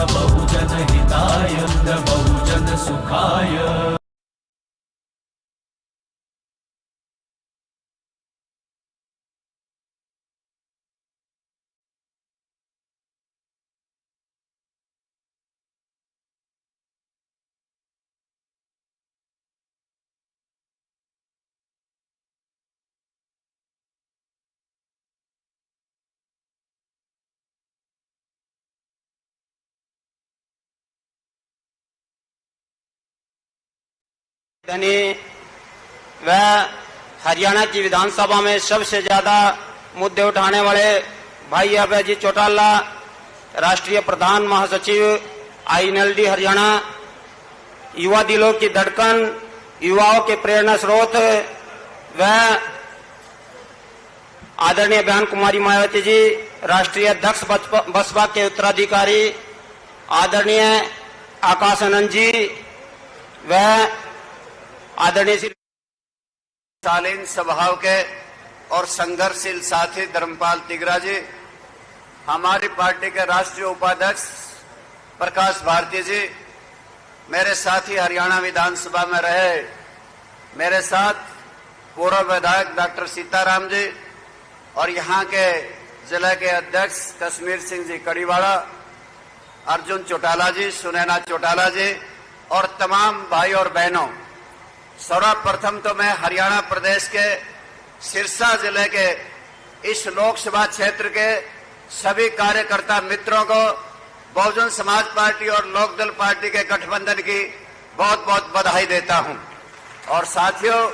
बहुजन हिताय बहुजन सुखाय। वह हरियाणा की विधानसभा में सबसे ज्यादा मुद्दे उठाने वाले भाई अभय जी चौटाला, राष्ट्रीय प्रधान महासचिव INLD हरियाणा, युवा दिलों की धड़कन, युवाओं के प्रेरणा स्रोत, वह आदरणीय बहन कुमारी मायावती जी, राष्ट्रीय अध्यक्ष बसपा के उत्तराधिकारी आदरणीय आकाश आनंद जी, वह आदरणीय शालीन स्वभाव के और संघर्षशील साथी धर्मपाल तिगरा जी, हमारी पार्टी के राष्ट्रीय उपाध्यक्ष प्रकाश भारती जी, मेरे साथी हरियाणा विधानसभा में रहे मेरे साथ पूर्व विधायक डॉक्टर सीताराम जी और यहाँ के जिले के अध्यक्ष कश्मीर सिंह जी कड़ीवाड़ा, अर्जुन चौटाला जी, सुनैना चौटाला जी और तमाम भाई और बहनों, सर्वप्रथम तो मैं हरियाणा प्रदेश के सिरसा जिले के इस लोकसभा क्षेत्र के सभी कार्यकर्ता मित्रों को बहुजन समाज पार्टी और लोकदल पार्टी के गठबंधन की बहुत बहुत बधाई देता हूं। और साथियों,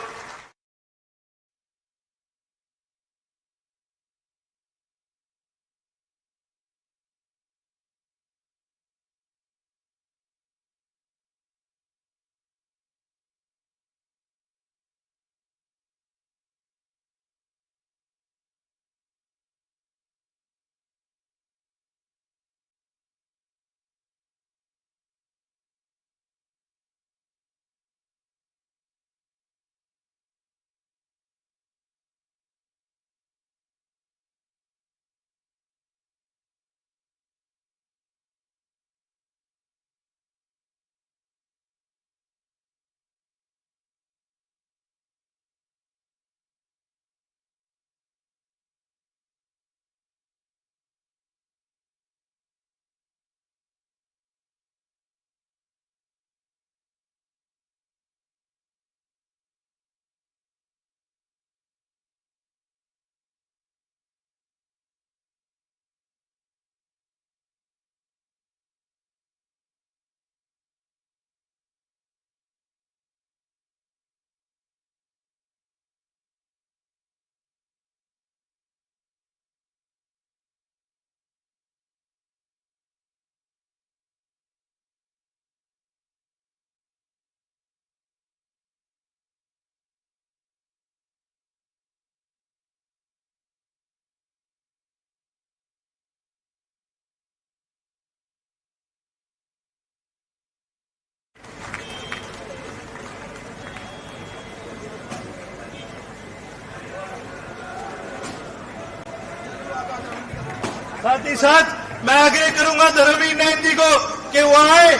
साथ ही साथ मैं आग्रह करूंगा धर्मवीर नायक जी को कि वो आए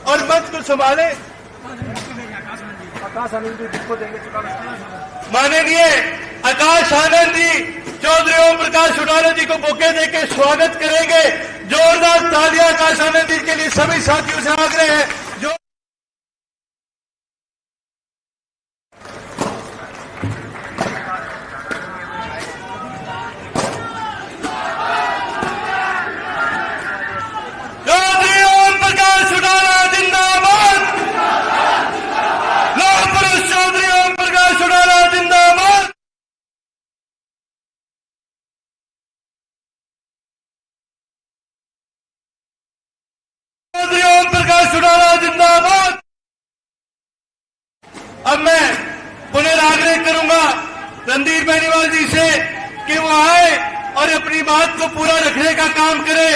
और मंच को संभाले। माननीय आकाश आनंद जी चौधरी ओम प्रकाश चौटाला जी को बुके देके स्वागत करेंगे। जोरदार तालियां आकाश आनंद जी के लिए सभी साथियों से आग्रह है। जो जिंदाबाद। अब मैं पुनराग्रह करूंगा रणधीर बेनीवाल जी से कि वो आए और अपनी बात को पूरा रखने का काम करे।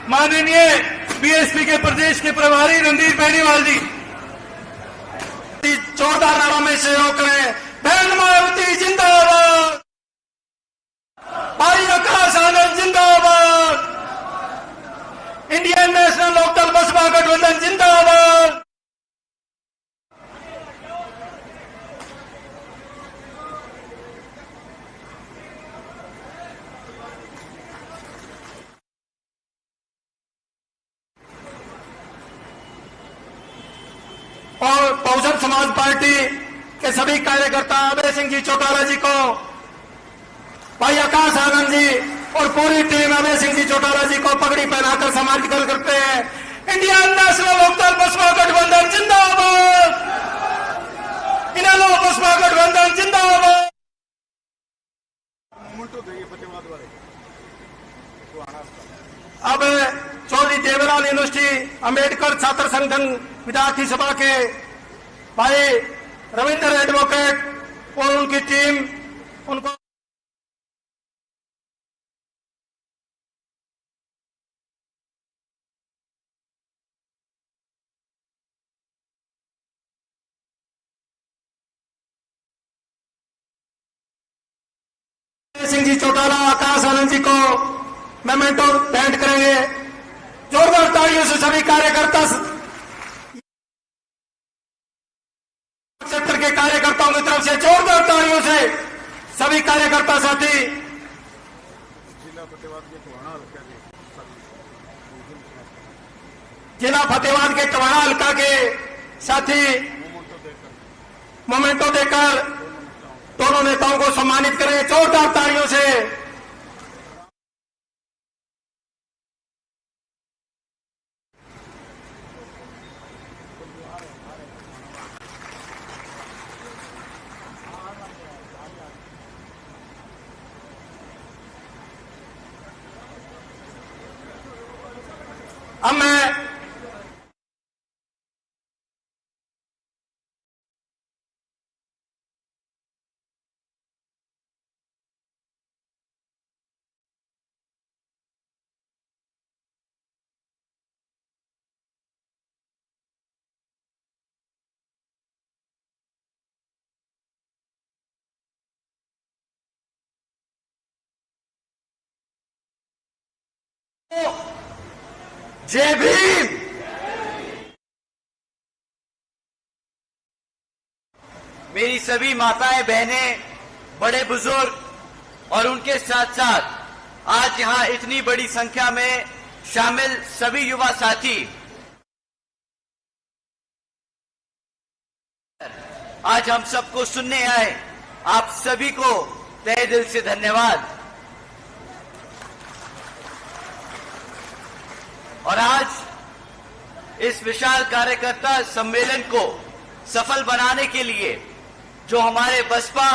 माननीय बीएसपी के प्रदेश के प्रभारी रणधीर बेनीवाल जी जोरदार नारों में सहयोग करें। बहन मायावती जिंदाबाद, भाई आकाश आनंद जिंदाबाद, इंडियन नेशनल लोकदल बसपा गठबंधन जिंदाबाद। और बहुजन समाज पार्टी के सभी कार्यकर्ता अभय सिंह जी चौटाला जी को, भाई आकाश आनंद जी और पूरी टीम अभय सिंह जी चौटाला जी को पगड़ी पहनाकर सम्मानित करते हैं। इंडियन नेशनल लोकदल बसपा गठबंधन जिंदाबाद, इनेलो बसपा गठबंधन जिंदाबाद। अब चौधरी देवलाल यूनिवर्सिटी अंबेडकर छात्र संगठन विद्यार्थी सभा के भाई रविंद्र एडवोकेट और उनकी टीम उनको सिंह जी चौटाला, आकाश आनंद जी को मेमेंटो भेंट करेंगे। जोरदार तालियों से सभी कार्यकर्ता, क्षेत्र के कार्यकर्ताओं की तरफ से जोरदार तालियों से सभी कार्यकर्ता साथी। जिला फतेहाबाद के टवाणा हल्का के साथी मोमेंटो देकर दोनों नेताओं को सम्मानित करें जोरदार तालियों से। अब मैं जय भीम। मेरी सभी माताएं, बहनें, बड़े बुजुर्ग और उनके साथ साथ आज यहां इतनी बड़ी संख्या में शामिल सभी युवा साथी, आज हम सबको सुनने आए, आप सभी को तहे दिल से धन्यवाद। और आज इस विशाल कार्यकर्ता सम्मेलन को सफल बनाने के लिए जो हमारे बसपा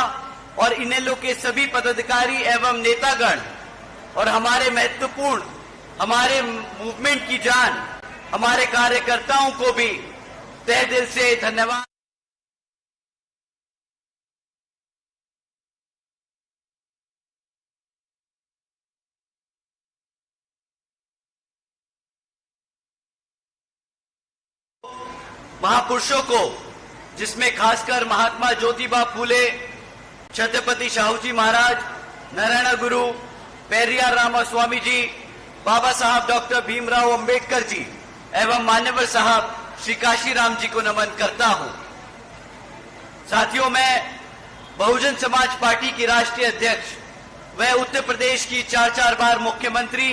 और इनेलो के सभी पदाधिकारी एवं नेतागण और हमारे महत्वपूर्ण, हमारे मूवमेंट की जान, हमारे कार्यकर्ताओं को भी तहे दिल से धन्यवाद। महापुरुषों को, जिसमें खासकर महात्मा ज्योतिबा फूले, छत्रपति शाहू जी महाराज, नारायण गुरु, पेरियार रामास्वामी जी, बाबा साहब डॉक्टर भीमराव अंबेडकर जी एवं मान्यवर साहब श्री काशीराम जी को नमन करता हूं। साथियों, मैं बहुजन समाज पार्टी की राष्ट्रीय अध्यक्ष व उत्तर प्रदेश की 4 बार मुख्यमंत्री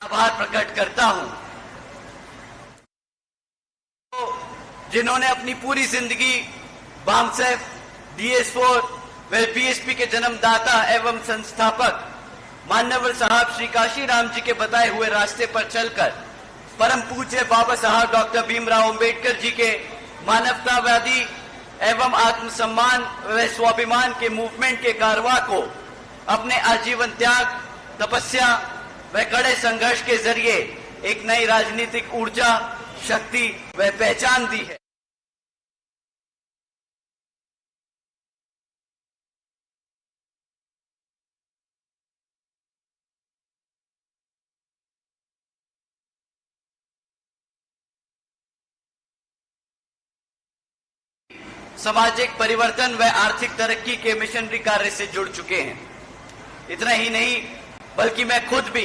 आभार प्रकट करता हूं, जिन्होंने अपनी पूरी जिंदगी बामसेफ, DS4 व BSP के जन्मदाता एवं संस्थापक मान्यवर साहब श्री काशीराम जी के बताए हुए रास्ते पर चलकर परम पूज्य बाबा साहब डॉक्टर भीमराव अंबेडकर जी के मानवतावादी एवं आत्मसम्मान व स्वाभिमान के मूवमेंट के कारवां को अपने आजीवन त्याग, तपस्या व कड़े संघर्ष के जरिए एक नई राजनीतिक ऊर्जा, शक्ति व पहचान दी है। सामाजिक परिवर्तन व आर्थिक तरक्की के मिशनरी कार्य से जुड़ चुके हैं। इतना ही नहीं बल्कि मैं खुद भी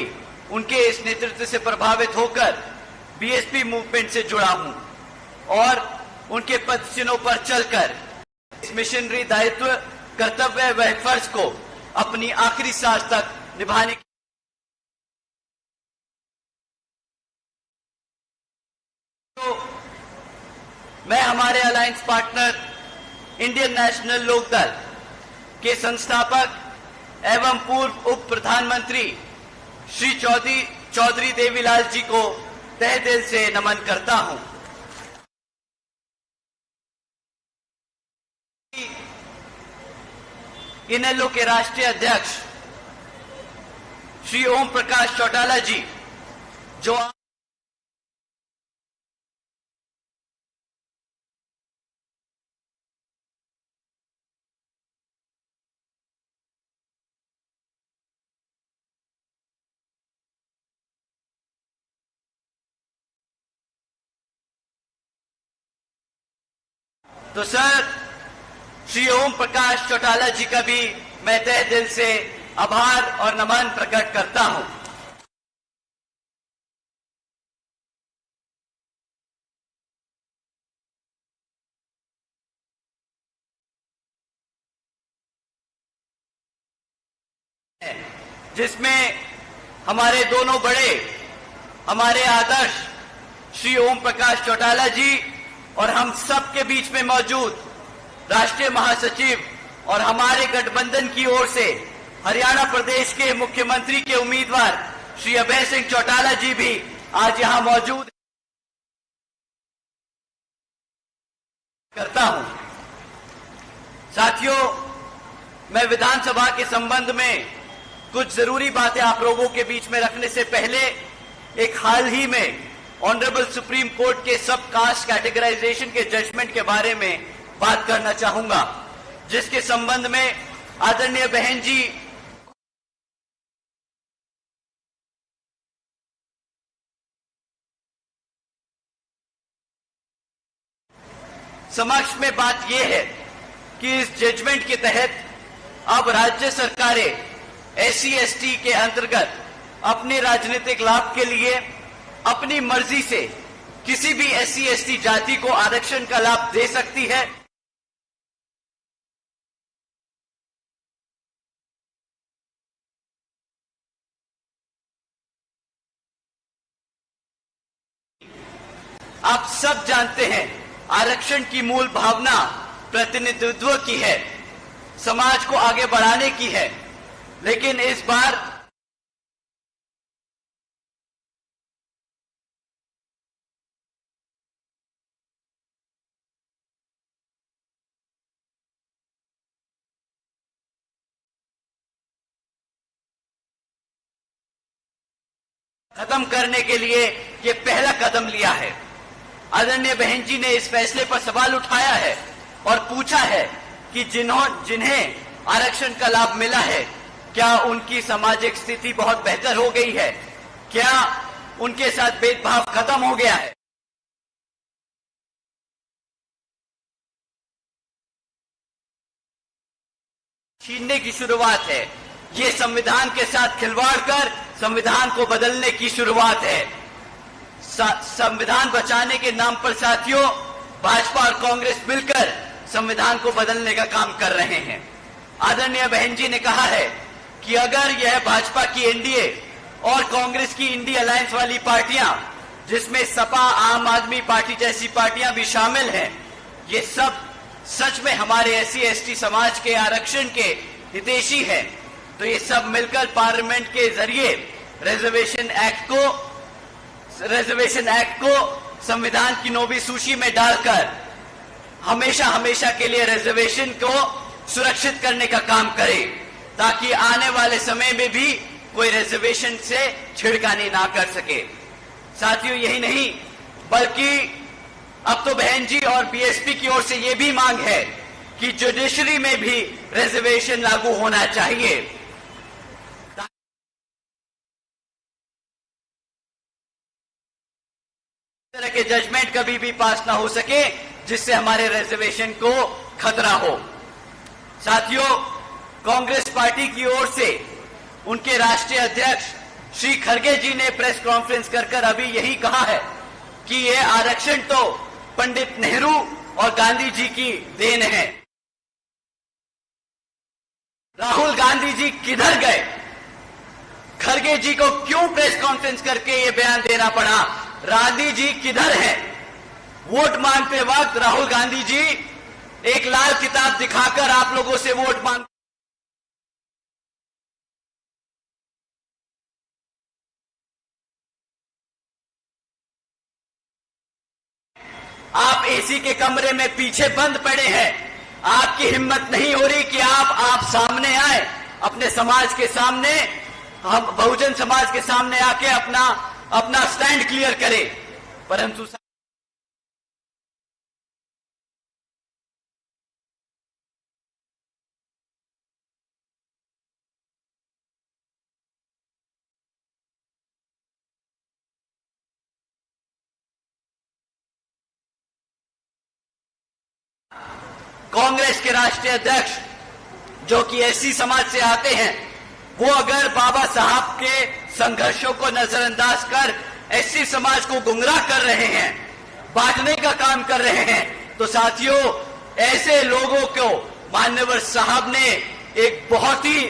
उनके इस नेतृत्व से प्रभावित होकर बीएसपी मूवमेंट से जुड़ा हूं और उनके पदचिन्हों पर चलकर इस मिशनरी दायित्व, कर्तव्य व फर्ज को अपनी आखिरी सांस तक निभाने की तो मैं हमारे alliance partner Indian National Lokdal के संस्थापक एवं पूर्व उप प्रधानमंत्री श्री चौधरी देवीलाल जी को तहे दिल से नमन करता हूं। इनेलो के राष्ट्रीय अध्यक्ष श्री ओम प्रकाश चौटाला जी जो तो सर श्री ओम प्रकाश चौटाला जी का भी मैं तहे दिल से आभार और नमन प्रकट करता हूं। जिसमें हमारे दोनों बड़े, हमारे आदर्श श्री ओम प्रकाश चौटाला जी और हम सब के बीच में मौजूद राष्ट्रीय महासचिव और हमारे गठबंधन की ओर से हरियाणा प्रदेश के मुख्यमंत्री के उम्मीदवार श्री अभय सिंह चौटाला जी भी आज यहां मौजूद करता हूं। साथियों, मैं विधानसभा के संबंध में कुछ जरूरी बातें आप लोगों के बीच में रखने से पहले एक हाल ही में ऑनरेबल सुप्रीम कोर्ट के सब कास्ट कैटेगराइजेशन के जजमेंट के बारे में बात करना चाहूंगा, जिसके संबंध में आदरणीय बहन जी समक्ष में बात यह है कि इस जजमेंट के तहत अब राज्य सरकारें SC/ST के अंतर्गत अपने राजनीतिक लाभ के लिए अपनी मर्जी से किसी भी SC/ST जाति को आरक्षण का लाभ दे सकती है। आप सब जानते हैं आरक्षण की मूल भावना प्रतिनिधित्व की है, समाज को आगे बढ़ाने की है, लेकिन इस बार खत्म करने के लिए ये पहला कदम लिया है। आदरणीय बहन जी ने इस फैसले पर सवाल उठाया है और पूछा है कि जिन्हें आरक्षण का लाभ मिला है, क्या उनकी सामाजिक स्थिति बहुत बेहतर हो गई है, क्या उनके साथ भेदभाव खत्म हो गया है। छीनने की शुरुआत है, ये संविधान के साथ खिलवाड़ कर संविधान को बदलने की शुरुआत है। संविधान बचाने के नाम पर साथियों भाजपा और कांग्रेस मिलकर संविधान को बदलने का काम कर रहे हैं। आदरणीय बहन जी ने कहा है कि अगर यह भाजपा की एनडीए और कांग्रेस की इंडी अलायंस वाली पार्टियां, जिसमें सपा, आम आदमी पार्टी जैसी पार्टियां भी शामिल हैं, ये सब सच में हमारे SC/ST समाज के आरक्षण के हितैषी है, तो ये सब मिलकर पार्लियामेंट के जरिए रिजर्वेशन एक्ट को संविधान की 9वीं सूची में डालकर हमेशा हमेशा के लिए रिजर्वेशन को सुरक्षित करने का काम करे, ताकि आने वाले समय में भी कोई रिजर्वेशन से छिड़कानी ना कर सके। साथियों, यही नहीं बल्कि अब तो बहन जी और बीएसपी की ओर से यह भी मांग है कि जुडिशरी में भी रिजर्वेशन लागू होना चाहिए। तरह के जजमेंट कभी भी पास ना हो सके जिससे हमारे रिजर्वेशन को खतरा हो। साथियों, कांग्रेस पार्टी की ओर से उनके राष्ट्रीय अध्यक्ष श्री खड़गे जी ने प्रेस कॉन्फ्रेंस कर अभी यही कहा है कि यह आरक्षण तो पंडित नेहरू और गांधी जी की देन है। राहुल गांधी जी किधर गए? खड़गे जी को क्यों प्रेस कॉन्फ्रेंस करके ये बयान देना पड़ा? गांधी जी किधर हैं? वोट मांगते वक्त राहुल गांधी जी एक लाल किताब दिखाकर आप लोगों से वोट मांग आप एसी के कमरे में पीछे बंद पड़े हैं। आपकी हिम्मत नहीं हो रही कि आप सामने आए, अपने समाज के सामने, हम बहुजन समाज के सामने आके अपना स्टैंड क्लियर करें। परंतु कांग्रेस के राष्ट्रीय अध्यक्ष जो कि एससी समाज से आते हैं, वो अगर बाबा साहब के संघर्षों को नजरअंदाज कर एससी समाज को गुमराह कर रहे हैं, बांटने का काम कर रहे हैं, तो साथियों, ऐसे लोगों को मान्यवर साहब ने एक बहुत ही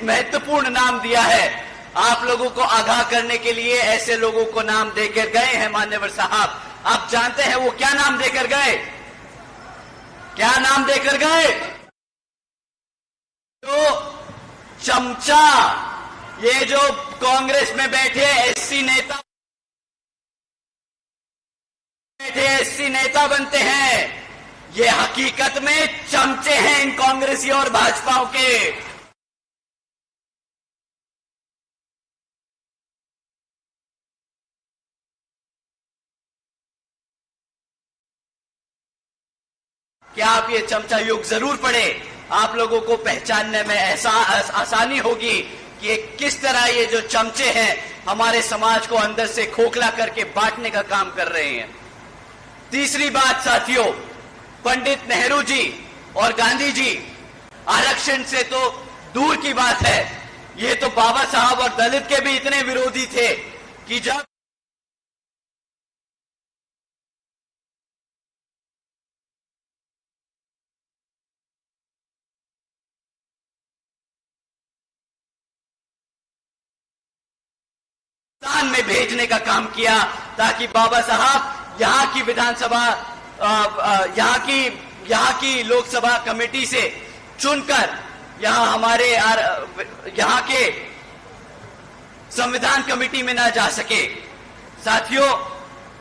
महत्वपूर्ण नाम दिया है। आप लोगों को आगाह करने के लिए ऐसे लोगों को नाम देकर गए हैं मान्यवर साहब। आप जानते हैं वो क्या नाम देकर गए? क्या नाम देकर गए? जो चमचा, ये जो कांग्रेस में बैठे एससी नेता बनते हैं, ये हकीकत में चमचे हैं इन कांग्रेसी और भाजपाओं के। क्या आप ये चमचा युग जरूर पढ़े, आप लोगों को पहचानने में ऐसा आसानी होगी कि ये किस तरह ये जो चमचे हैं हमारे समाज को अंदर से खोखला करके बांटने का काम कर रहे हैं। तीसरी बात साथियों, पंडित नेहरू जी और गांधी जी आरक्षण से तो दूर की बात है, ये तो बाबा साहब और दलित के भी इतने विरोधी थे कि जब में भेजने का काम किया ताकि बाबा साहब यहाँ की विधानसभा, यहाँ की लोकसभा कमेटी से चुनकर यहाँ के संविधान कमेटी में ना जा सके। साथियों,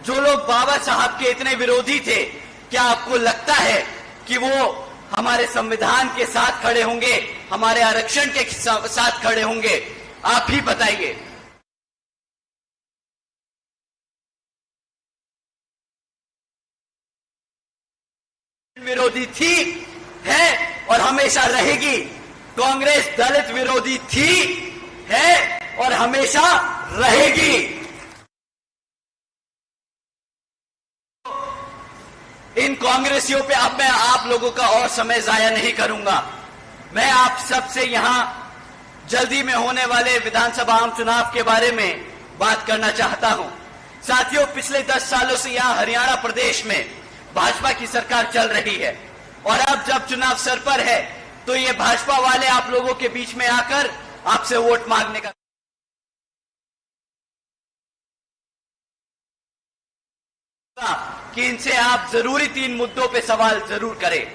जो लोग बाबा साहब के इतने विरोधी थे, क्या आपको लगता है कि वो हमारे संविधान के साथ खड़े होंगे, हमारे आरक्षण के साथ खड़े होंगे? आप ही बताइए। विरोधी थी, है और हमेशा रहेगी। कांग्रेस दलित विरोधी थी, है और हमेशा रहेगी। इन कांग्रेसियों पे अब मैं आप लोगों का और समय जाया नहीं करूंगा। मैं आप सबसे यहां जल्दी में होने वाले विधानसभा आम चुनाव के बारे में बात करना चाहता हूं। साथियों, पिछले 10 सालों से यहां हरियाणा प्रदेश में भाजपा की सरकार चल रही है और अब जब चुनाव सर पर है तो ये भाजपा वाले आप लोगों के बीच में आकर आपसे वोट मांगने का कि इनसे आप जरूरी 3 मुद्दों पे सवाल जरूर करें।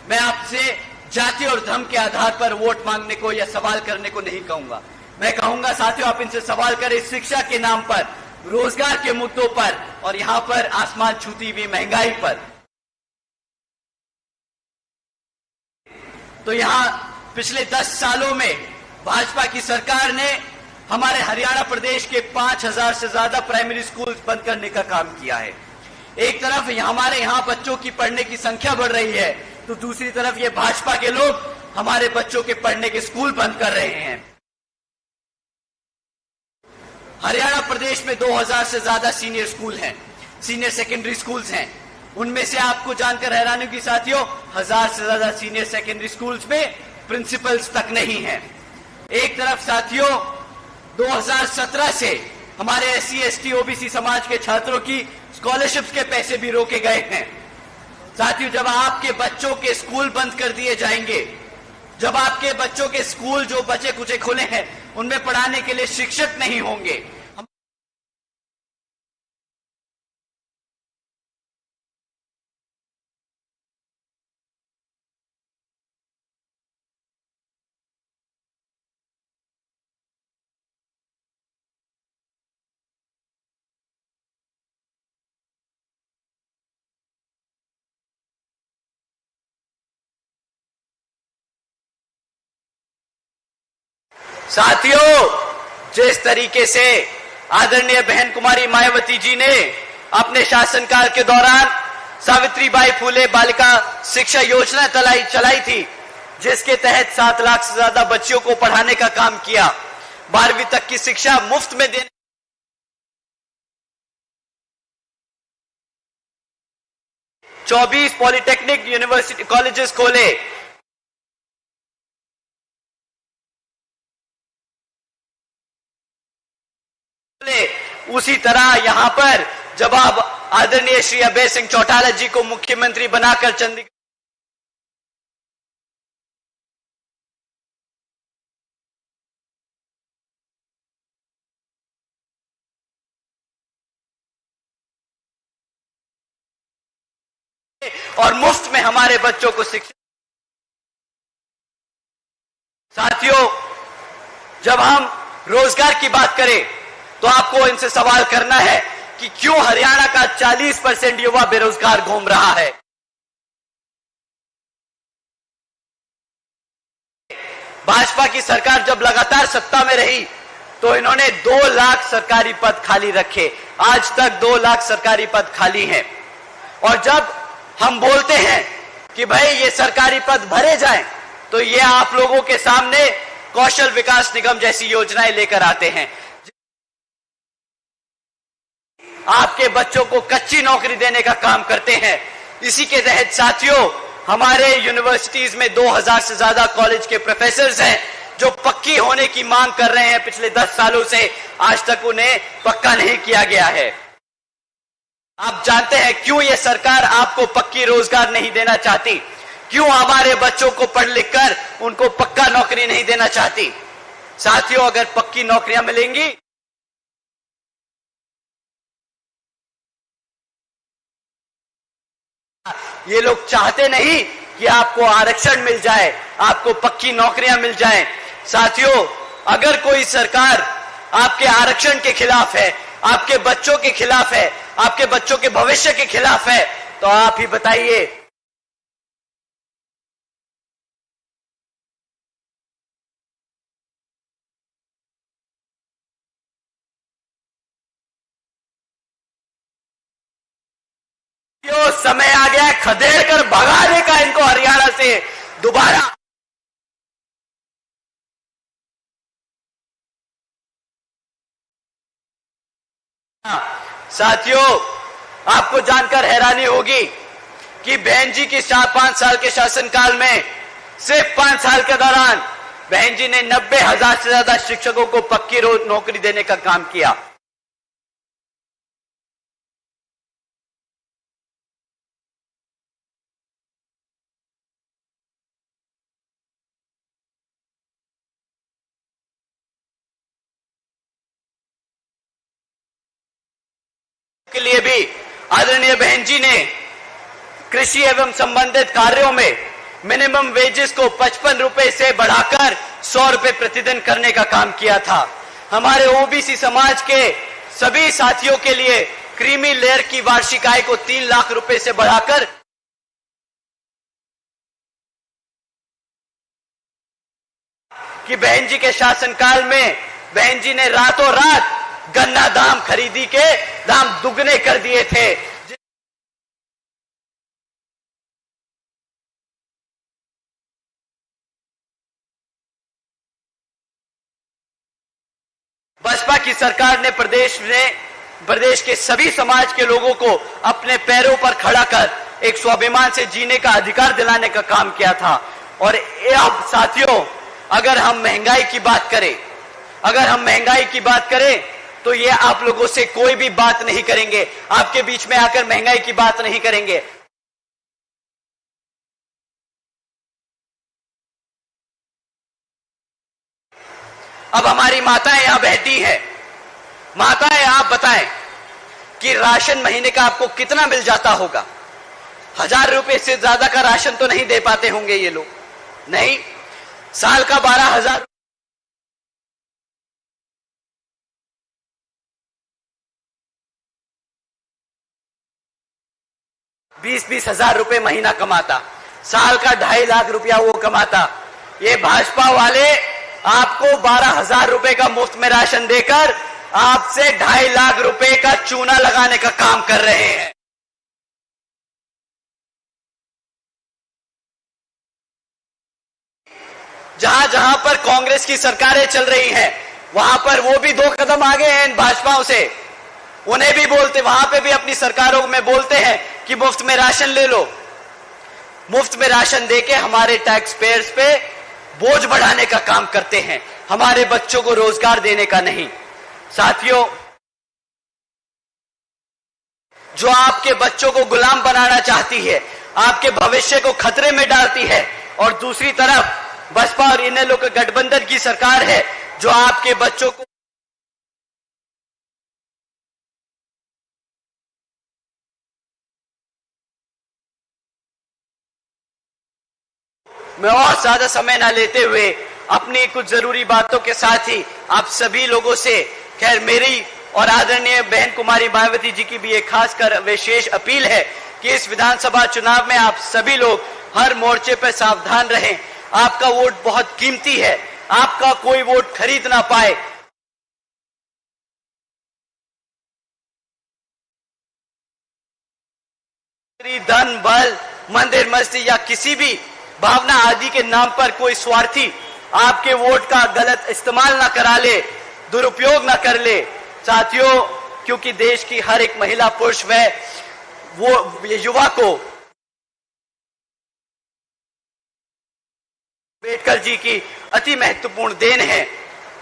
मैं आपसे जाति और धर्म के आधार पर वोट मांगने को या सवाल करने को नहीं कहूंगा। मैं कहूंगा साथियों, आप इनसे सवाल करें शिक्षा के नाम पर, रोजगार के मुद्दों पर और यहां पर आसमान छूती हुई महंगाई पर। तो यहां पिछले 10 सालों में भाजपा की सरकार ने हमारे हरियाणा प्रदेश के 5000 से ज्यादा प्राइमरी स्कूल बंद करने का काम किया है। एक तरफ हमारे यहां बच्चों की पढ़ने की संख्या बढ़ रही है, तो दूसरी तरफ ये भाजपा के लोग हमारे बच्चों के पढ़ने के स्कूल बंद कर रहे हैं। हरियाणा प्रदेश में 2000 से ज्यादा सीनियर स्कूल हैं, सीनियर सेकेंडरी स्कूल्स हैं। उनमें से आपको जानकर हैरानी होगी साथियों, 1000 से ज्यादा सीनियर सेकेंडरी स्कूल्स में प्रिंसिपल्स तक नहीं है। एक तरफ साथियों 2017 से हमारे SC ST OBC समाज के छात्रों की स्कॉलरशिप्स के पैसे भी रोके गए हैं। साथियों, जब आपके बच्चों के स्कूल बंद कर दिए जाएंगे, जब आपके बच्चों के स्कूल जो बचे कुचे खुले हैं उनमें पढ़ाने के लिए शिक्षक नहीं होंगे, साथियों, जिस तरीके से आदरणीय बहन कुमारी मायावती जी ने अपने शासनकाल के दौरान सावित्रीबाई फुले बालिका शिक्षा योजना चलाई थी, जिसके तहत 7 लाख से ज्यादा बच्चियों को पढ़ाने का काम किया, 12वीं तक की शिक्षा मुफ्त में देने, 24 पॉलिटेक्निक यूनिवर्सिटी कॉलेजेस खोले, उसी तरह यहां पर जब आप आदरणीय श्री अभय सिंह चौटाला जी को मुख्यमंत्री बनाकर चंडीगढ़ और मुफ्त में हमारे बच्चों को शिक्षा। साथियों, जब हम रोजगार की बात करें तो आपको इनसे सवाल करना है कि क्यों हरियाणा का 40% युवा बेरोजगार घूम रहा है। भाजपा की सरकार जब लगातार सत्ता में रही तो इन्होंने 2 लाख सरकारी पद खाली रखे, आज तक 2 लाख सरकारी पद खाली हैं। और जब हम बोलते हैं कि भाई ये सरकारी पद भरे जाएं, तो ये आप लोगों के सामने कौशल विकास निगम जैसी योजनाएं लेकर आते हैं, आपके बच्चों को कच्ची नौकरी देने का काम करते हैं। इसी के तहत साथियों, हमारे यूनिवर्सिटीज में 2000 से ज्यादा कॉलेज के प्रोफेसर्स हैं जो पक्की होने की मांग कर रहे हैं। पिछले 10 सालों से आज तक उन्हें पक्का नहीं किया गया है। आप जानते हैं क्यों ये सरकार आपको पक्की रोजगार नहीं देना चाहती, क्यों हमारे बच्चों को पढ़ लिख कर उनको पक्का नौकरी नहीं देना चाहती। साथियों, अगर पक्की नौकरियां मिलेंगी, ये लोग चाहते नहीं कि आपको आरक्षण मिल जाए, आपको पक्की नौकरियां मिल जाएं। साथियों, अगर कोई सरकार आपके आरक्षण के खिलाफ है, आपके बच्चों के खिलाफ है, आपके बच्चों के भविष्य के खिलाफ है, तो आप ही बताइए। समय आ गया खदेड़ कर भगाने का इनको हरियाणा से दोबारा। साथियों, आपको जानकर हैरानी होगी कि बहन जी की 5 साल के शासनकाल में सिर्फ 5 साल के दौरान बहन जी ने 90,000 से ज्यादा शिक्षकों को पक्की नौकरी देने का काम किया। के लिए भी आदरणीय बहन जी ने कृषि एवं संबंधित कार्यों में मिनिमम वेजेस को 55 रुपए से बढ़ाकर 100 रुपए प्रतिदिन करने का काम किया था। हमारे ओबीसी समाज के सभी साथियों के लिए क्रीमी लेयर की वार्षिक आय को 3 लाख रुपए से बढ़ाकर कि बहन जी के शासनकाल में बहन जी ने रातों रात गन्ना दाम खरीदी के दाम दुगने कर दिए थे। बसपा की सरकार ने प्रदेश में प्रदेश के सभी समाज के लोगों को अपने पैरों पर खड़ा कर एक स्वाभिमान से जीने का अधिकार दिलाने का काम किया था। और अब साथियों, अगर हम महंगाई की बात करें तो ये आप लोगों से कोई भी बात नहीं करेंगे, आपके बीच में आकर महंगाई की बात नहीं करेंगे। अब हमारी माताएं यहां बैठी हैं। माताएं, आप बताएं कि राशन महीने का आपको कितना मिल जाता होगा? 1000 रुपए से ज्यादा का राशन तो नहीं दे पाते होंगे ये लोग, नहीं। साल का 12,000, 20-20 हजार रुपए महीना कमाता, साल का 2.5 लाख रुपया वो कमाता। ये भाजपा वाले आपको 12,000 रुपए का मुफ्त में राशन देकर आपसे 2.5 लाख रुपए का चूना लगाने का काम कर रहे हैं। जहां जहां पर कांग्रेस की सरकारें चल रही हैं, वहां पर वो भी 2 कदम आगे हैं इन भाजपाओं से। उन्हें भी बोलते, वहां पे भी अपनी सरकारों में बोलते हैं कि मुफ्त में राशन ले लो। मुफ्त में राशन देके हमारे टैक्स पेयर्स पे बोझ बढ़ाने का काम करते हैं, हमारे बच्चों को रोजगार देने का नहीं। साथियों, जो आपके बच्चों को गुलाम बनाना चाहती है, आपके भविष्य को खतरे में डालती है, और दूसरी तरफ बसपा और इनेलो के गठबंधन की सरकार है जो आपके बच्चों को मैं और ज्यादा समय ना लेते हुए अपनी कुछ जरूरी बातों के साथ ही आप सभी लोगों से, खैर मेरी और आदरणीय बहन कुमारी मायावती जी की भी एक खासकर विशेष अपील है कि इस विधानसभा चुनाव में आप सभी लोग हर मोर्चे पर सावधान रहें। आपका वोट बहुत कीमती है, आपका कोई वोट खरीद ना पाए। धन, बल, मंदिर, मस्जिद या किसी भी भावना आदि के नाम पर कोई स्वार्थी आपके वोट का गलत इस्तेमाल ना करा ले, दुरुपयोग ना कर ले। साथियों, क्योंकि देश की हर एक महिला, पुरुष व वो युवा को अम्बेडकर जी की अति महत्वपूर्ण देन है।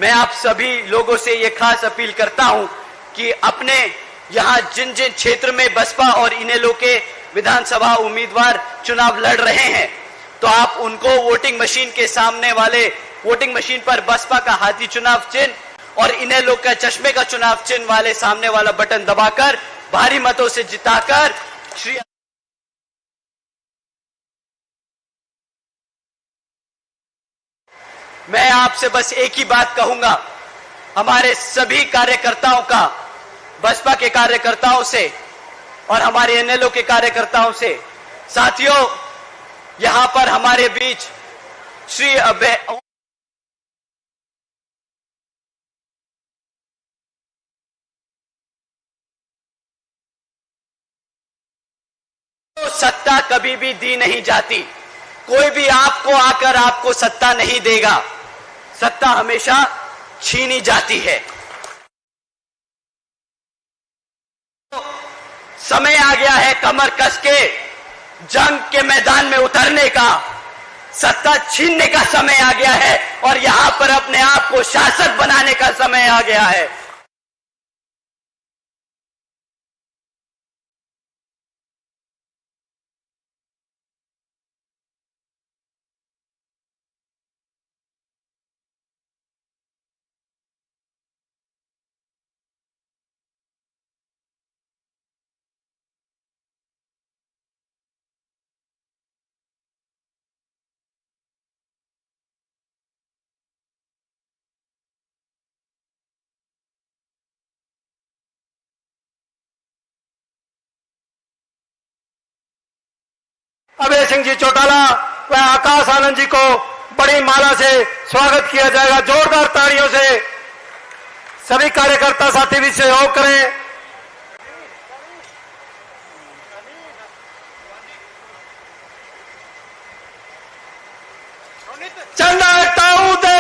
मैं आप सभी लोगों से यह खास अपील करता हूं कि अपने यहां जिन जिन क्षेत्र में बसपा और इनेलो के विधानसभा उम्मीदवार चुनाव लड़ रहे हैं, तो आप उनको वोटिंग मशीन के सामने वाले वोटिंग मशीन पर बसपा का हाथी चुनाव चिन्ह और इनेलो का चश्मे का चुनाव चिन्ह वाले सामने वाला बटन दबाकर भारी मतों से जिताकर श्री मैं आपसे बस एक ही बात कहूंगा, हमारे सभी कार्यकर्ताओं का, बसपा के कार्यकर्ताओं से और हमारे इनेलो के कार्यकर्ताओं से, साथियों यहां पर हमारे बीच श्री सत्ता कभी भी दी नहीं जाती, कोई भी आपको आकर आपको सत्ता नहीं देगा, सत्ता हमेशा छीनी जाती है। समय आ गया है कमर कस के जंग के मैदान में उतरने का, सत्ता छीनने का समय आ गया है और यहां पर अपने आप को शासक बनाने का समय आ गया है। अभय सिंह जी चौटाला व आकाश आनंद जी को बड़ी माला से स्वागत किया जाएगा। जोरदार तालियों से सभी कार्यकर्ता साथी भी सहयोग करें। चंदा ताऊ दे